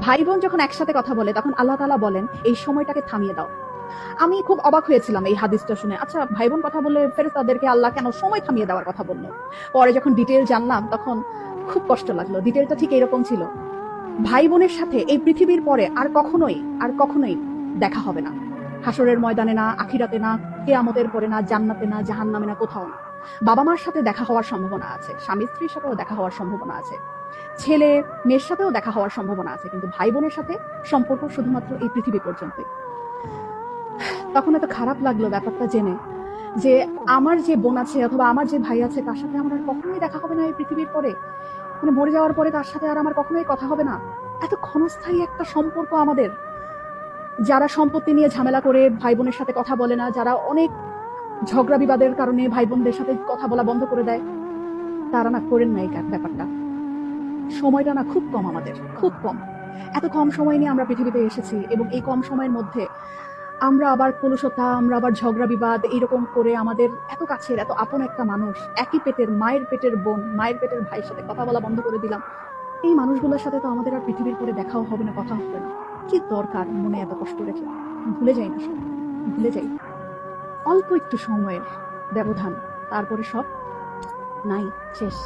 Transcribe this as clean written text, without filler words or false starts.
ভাই বোন যখন একসাথে কথা বলে তখন আল্লাহ তাআলা বলেন এই সময়টাকে থামিয়ে দাও। আমি খুব অবাক হয়েছিলাম এই হাদিসটা শুনে। আচ্ছা, ভাই বোন কথা বললে ফেরেশতাদেরকে আল্লাহ কেন সময় থামিয়ে দেওয়ার কথা বলল? পরে যখন ডিটেইল জানলাম তখন খুব কষ্ট লাগলো। ডিটেইলটা ঠিক এরকম ছিল। ভাই বোনের সাথে এই পৃথিবীর পরে আর কখনোই দেখা হবে না। হাসরের ময়দানে না, আখিরাতে না, কেয়ামতের পরে না, জান্নাতে না, জাহান্নামে না, কোথাও না। বাবা মার সাথে দেখা হওয়ার সম্ভাবনা আছে, স্বামী স্ত্রীর সাথেও দেখা হওয়ার সম্ভাবনা আছে, ছেলে মেয়ের সাথেও দেখা হওয়ার সম্ভাবনা আছে, কিন্তু ভাই বোনের সাথে সম্পর্ক শুধুমাত্র এই পৃথিবী পর্যন্তই। তখন এত খারাপ লাগলো ব্যাপারটা জেনে যে আমার যে বোন আছে অথবা আমার যে ভাই আছে তার সাথে আমার আর কখনোই দেখা হবে না এই পৃথিবীর পরে। মানে মরে যাওয়ার পরে তার সাথে আর আমার কখনোই কথা হবে না। এত ক্ষণস্থায়ী একটা সম্পর্ক আমাদের। যারা সম্পত্তি নিয়ে ঝামেলা করে ভাই বোনের সাথে কথা বলে না, যারা অনেক ঝগড়া বিবাদের কারণে ভাই বোনদের সাথে কথা বলা বন্ধ করে দেয়, তারা না করেন না এই ব্যাপারটা। সময়টা না খুব কম আমাদের, খুব কম। এত কম সময় নিয়ে আমরা পৃথিবীতে এসেছি এবং এই কম সময়ের মধ্যে আমরা আবার কলুষতা, আমরা আবার ঝগড়া বিবাদ এইরকম করে আমাদের এত কাছের এত আপন একটা মানুষ, একই পেটের মায়ের পেটের বোন, মায়ের পেটের ভাইয়ের সাথে কথা বলা বন্ধ করে দিলাম। এই মানুষগুলোর সাথে তো আমাদের আর পৃথিবীর পরে দেখাও হবে না, কথা হবে না। কি দরকার মনে এত কষ্ট রেখে? ভুলে যাই না সব, ভুলে যাই। অল্প একটু সময়ের ব্যবধান, তারপরে সব নাই, শেষ।